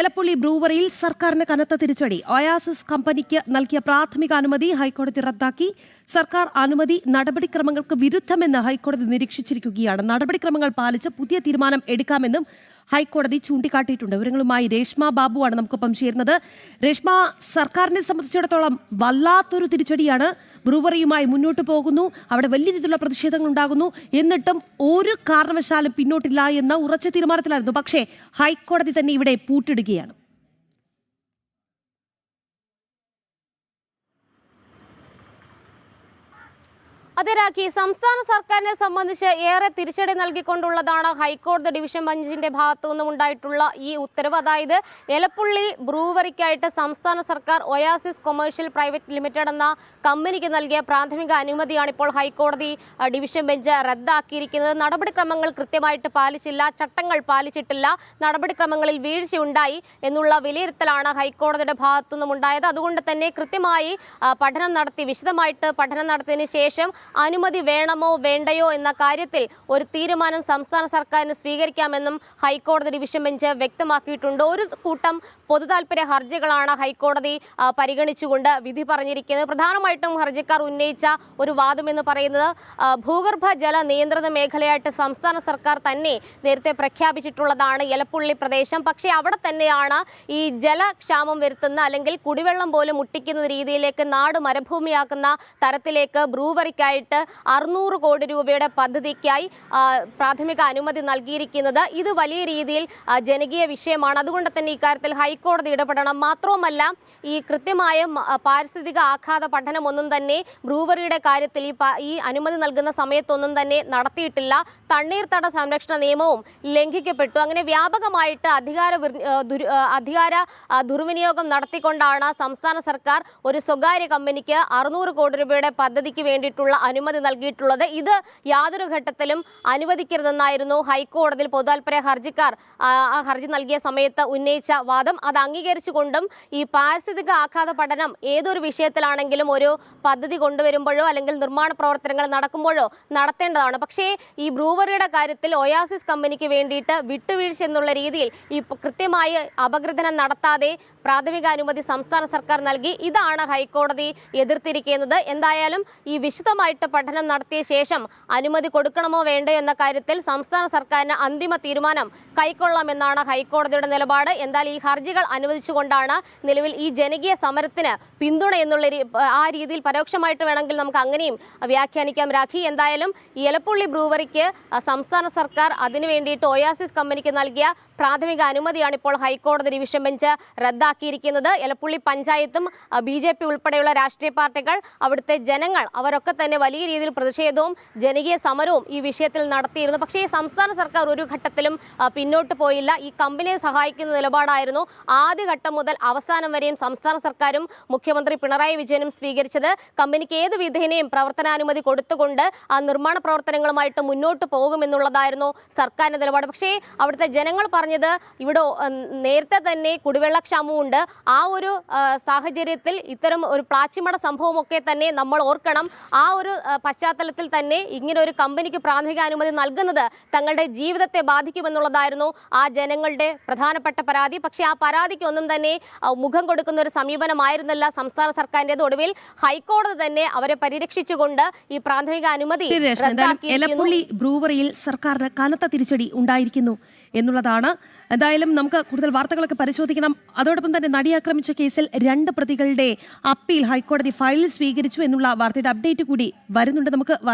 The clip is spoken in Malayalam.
എലപ്പുള്ളി ബ്രൂവറിയിൽ സർക്കാരിന് കനത്ത തിരിച്ചടി. ഒയാസിസ് കമ്പനിക്ക് നൽകിയ പ്രാഥമിക അനുമതി ഹൈക്കോടതി റദ്ദാക്കി. സർക്കാർ അനുമതി നടപടിക്രമങ്ങൾക്ക് വിരുദ്ധമെന്ന് ഹൈക്കോടതി നിരീക്ഷിച്ചിരിക്കുകയാണ്. നടപടിക്രമങ്ങൾ പാലിച്ച് പുതിയ തീരുമാനം എടുക്കാമെന്നും ഹൈക്കോടതി ചൂണ്ടിക്കാട്ടിയിട്ടുണ്ട്. വിവരങ്ങളുമായി രേഷ്മ ബാബുവാണ് നമുക്കൊപ്പം ചേരുന്നത്. രേഷ്മ, സർക്കാരിനെ സംബന്ധിച്ചിടത്തോളം വല്ലാത്തൊരു തിരിച്ചടിയാണ്. ബ്രൂവറിയുമായി മുന്നോട്ട് പോകുന്നു, അവിടെ വലിയ രീതിയിലുള്ള പ്രതിഷേധങ്ങൾ ഉണ്ടാകുന്നു, എന്നിട്ടും ഒരു കാരണവശാലും പിന്നോട്ടില്ല എന്ന ഉറച്ച തീരുമാനത്തിലായിരുന്നു. പക്ഷേ ഹൈക്കോടതി തന്നെ ഇവിടെ പൂട്ടിടുകയാണ്. അതെ രാഖി, സംസ്ഥാന സർക്കാരിനെ സംബന്ധിച്ച് ഏറെ തിരിച്ചടി നൽകിക്കൊണ്ടുള്ളതാണ് ഹൈക്കോടതി ഡിവിഷൻ ബെഞ്ചിന്റെ ഭാഗത്തു നിന്നും ഉണ്ടായിട്ടുള്ള ഈ ഉത്തരവ്. അതായത് എലപ്പുള്ളി ബ്രൂവറിക്കായിട്ട് സംസ്ഥാന സർക്കാർ ഒയാസിസ് കൊമേഴ്ഷ്യൽ പ്രൈവറ്റ് ലിമിറ്റഡ് എന്ന കമ്പനിക്ക് നൽകിയ പ്രാഥമിക അനുമതിയാണ് ഇപ്പോൾ ഹൈക്കോടതി ഡിവിഷൻ ബെഞ്ച് റദ്ദാക്കിയിരിക്കുന്നത്. നടപടിക്രമങ്ങൾ കൃത്യമായിട്ട് പാലിച്ചില്ല, ചട്ടങ്ങൾ പാലിച്ചിട്ടില്ല, നടപടിക്രമങ്ങളിൽ വീഴ്ചയുണ്ടായി എന്നുള്ള വിലയിരുത്തലാണ് ഹൈക്കോടതിയുടെ ഭാഗത്തു നിന്നും ഉണ്ടായത്. അതുകൊണ്ട് തന്നെ കൃത്യമായി വിശദമായിട്ട് പഠനം നടത്തിയതിനു ശേഷം അനുമതി വേണമോ വേണ്ടയോ എന്ന കാര്യത്തിൽ ഒരു തീരുമാനം സംസ്ഥാന സർക്കാരിന് സ്വീകരിക്കാമെന്നും ഹൈക്കോടതി ഡിവിഷൻ ബെഞ്ച് വ്യക്തമാക്കിയിട്ടുണ്ട്. ഒരു കൂട്ടം പൊതുതാൽപര്യ ഹർജികളാണ് ഹൈക്കോടതി പരിഗണിച്ചുകൊണ്ട് വിധി പറഞ്ഞിരിക്കുന്നത്. പ്രധാനമായിട്ടും ഹർജിക്കാർ ഉന്നയിച്ച ഒരു വാദം എന്ന് പറയുന്നത് ഭൂഗർഭ ജല നിയന്ത്രണ മേഖലയായിട്ട് സംസ്ഥാന സർക്കാർ തന്നെ നേരത്തെ പ്രഖ്യാപിച്ചിട്ടുള്ളതാണ് എലപ്പുള്ളി പ്രദേശം. പക്ഷേ അവിടെ തന്നെയാണ് ഈ ജലക്ഷാമം വരുത്തുന്ന അല്ലെങ്കിൽ കുടിവെള്ളം പോലും മുട്ടിക്കുന്ന രീതിയിലേക്ക് നാട് മരുഭൂമിയാക്കുന്ന തരത്തിലേക്ക് ബ്രൂവറിക്കായിട്ട് 600 കോടി രൂപയുടെ പദ്ധതിക്കായി പ്രാഥമിക അനുമതി നൽകിയിരിക്കുന്നത്. ഇത് വലിയ രീതിയിൽ ജനകീയ വിഷയമാണ്. അതുകൊണ്ട് തന്നെ ഇക്കാര്യത്തിൽ ഹൈക്കോടതി ഇടപെടണം. മാത്രവുമല്ല, ഈ കൃത്യമായ പാരിസ്ഥിതിക ആഘാത പഠനമൊന്നും തന്നെ ബ്രൂവറിയുടെ കാര്യത്തിൽ ഈ അനുമതി നൽകുന്ന സമയത്തൊന്നും തന്നെ നടത്തിയിട്ടില്ല. തണ്ണീർത്തട സംരക്ഷണ നിയമവും ലംഘിക്കപ്പെട്ടു. അങ്ങനെ വ്യാപകമായിട്ട് അധികാര ദുർവിനിയോഗം നടത്തിക്കൊണ്ടാണ് സംസ്ഥാന സർക്കാർ ഒരു സ്വകാര്യ കമ്പനിക്ക് 600 കോടി രൂപയുടെ പദ്ധതിക്ക് വേണ്ടിയിട്ടുള്ള അനുമതി നൽകിയിട്ടുള്ളത്. ഇത് യാതൊരു ഘട്ടത്തിലും അനുവദിക്കരുതെന്നായിരുന്നു ഹൈക്കോടതിയിൽ പൊതുതാൽപര്യ ഹർജിക്കാർ ഹർജി നൽകിയ സമയത്ത് ഉന്നയിച്ച വാദം. അത് അംഗീകരിച്ചുകൊണ്ടും ഈ പാരിസ്ഥിതിക ആഘാത പഠനം ഏതൊരു വിഷയത്തിലാണെങ്കിലും ഒരു പദ്ധതി കൊണ്ടുവരുമ്പോഴോ അല്ലെങ്കിൽ നിർമ്മാണ പ്രവർത്തനങ്ങൾ നടക്കുമ്പോഴോ നടത്തേണ്ടതാണ്. പക്ഷേ ഈ ബ്രൂവറിയുടെ കാര്യത്തിൽ ഒയാസിസ് കമ്പനിക്ക് വേണ്ടിയിട്ട് വിട്ടുവീഴ്ച എന്നുള്ള രീതിയിൽ ഈ കൃത്യമായി അപഗ്രഥനം നടത്താതെ പ്രാഥമിക അനുമതി സംസ്ഥാന സർക്കാർ നൽകി. ഇതാണ് ഹൈക്കോടതി എതിർത്തിരിക്കുന്നത്. എന്തായാലും ഈ വിശദമായിട്ട് പഠനം നടത്തിയ ശേഷം അനുമതി കൊടുക്കണമോ വേണ്ടോ എന്ന കാര്യത്തിൽ സംസ്ഥാന സർക്കാരിന് അന്തിമ തീരുമാനം കൈക്കൊള്ളാമെന്നാണ് ഹൈക്കോടതിയുടെ നിലപാട്. എന്തായാലും ഈ ഹർജികൾ അനുവദിച്ചുകൊണ്ടാണ് നിലവിൽ ഈ ജനകീയ സമരത്തിന് പിന്തുണ എന്നുള്ള ആ രീതിയിൽ പരോക്ഷമായിട്ട് വേണമെങ്കിൽ നമുക്ക് അങ്ങനെയും വ്യാഖ്യാനിക്കാം രാഖി. എന്തായാലും ഈ എലപ്പുള്ളി ബ്രൂവറിക്ക് സംസ്ഥാന സർക്കാർ അതിനു വേണ്ടിയിട്ട് ഒയാസിസ് കമ്പനിക്ക് നൽകിയ പ്രാഥമിക അനുമതിയാണ് ഇപ്പോൾ ഹൈക്കോടതി ഡിവിഷൻ ബെഞ്ച് റദ്ദാക്കിയിരിക്കുന്നത്. എലപ്പുള്ളി പഞ്ചായത്തും BJP ഉൾപ്പെടെയുള്ള രാഷ്ട്രീയ പാർട്ടികൾ, അവിടുത്തെ ജനങ്ങൾ അവരൊക്കെ തന്നെ വലിയ രീതിയിൽ പ്രതിഷേധവും ജനകീയ സമരവും ഈ വിഷയത്തിൽ നടത്തിയിരുന്നു. പക്ഷേ സംസ്ഥാന സർക്കാർ ഒരു ഘട്ടത്തിലും പിന്നോട്ട് പോയില്ല. ഈ കമ്പനിയെ സഹായിക്കുന്ന നിലപാടായിരുന്നു ആദ്യഘട്ടം മുതൽ അവസാനം വരെയും സംസ്ഥാന സർക്കാരും മുഖ്യമന്ത്രി പിണറായി വിജയനും സ്വീകരിച്ചത്. കമ്പനിക്ക് ഏത് വിധേനയും പ്രവർത്തനാനുമതി കൊടുത്തുകൊണ്ട് ആ നിർമ്മാണ പ്രവർത്തനങ്ങളുമായിട്ട് മുന്നോട്ട് പോകുമെന്നുള്ളതായിരുന്നു സർക്കാരിന്റെ നിലപാട്. പക്ഷേ അവിടുത്തെ ജനങ്ങൾ പറഞ്ഞത് ഇവിടെ നേരത്തെ തന്നെ കുടിവെള്ളക്ഷാമമുണ്ട്. ആ ഒരു സാഹചര്യത്തിൽ ഇത്തരം ഒരു പ്ലാച്ചിമട സംഭവമൊക്കെ തന്നെ നമ്മൾ ഓർക്കണം. ആ ഒരു പശ്ചാത്തലത്തിൽ തന്നെ ഇങ്ങനെ ഒരു കമ്പനിക്ക് പ്രാഥമിക അനുമതി നൽകുന്നത് തങ്ങളുടെ ജീവിതത്തെ ബാധിക്കുമെന്നുള്ളതായിരുന്നു ആ ജനങ്ങളുടെ പ്രധാനപ്പെട്ട പരാതി. പക്ഷേ ആ പരാതിക്ക് ഒന്നും തന്നെ മുഖം കൊടുക്കുന്ന ഒരു സമീപനമായിരുന്നില്ല സംസ്ഥാന സർക്കാരിൻ്റെത്. ഒടുവിൽ ഹൈക്കോടതി തന്നെ അവരെ പരിരക്ഷിച്ചുകൊണ്ട് ഈ പ്രാഥമിക അനുമതി എലപ്പുള്ളി ബ്രൂവറിയിൽ സർക്കാരിന് കനത്ത തിരിച്ചടി ഉണ്ടായിരിക്കുന്നു എന്നുള്ളതാണ്. എന്തായാലും നമുക്ക് കൂടുതൽ വാർത്തകളൊക്കെ പരിശോധിക്കണം. അതോടൊപ്പം തന്നെ നടി ആക്രമിച്ച കേസിൽ 2 പ്രതികളുടെ അപ്പീൽ ഹൈക്കോടതി ഫയൽ സ്വീകരിച്ചു എന്നുള്ള വാർത്തയുടെ അപ്ഡേറ്റ് കൂടി വരുന്നുണ്ട്. നമുക്ക്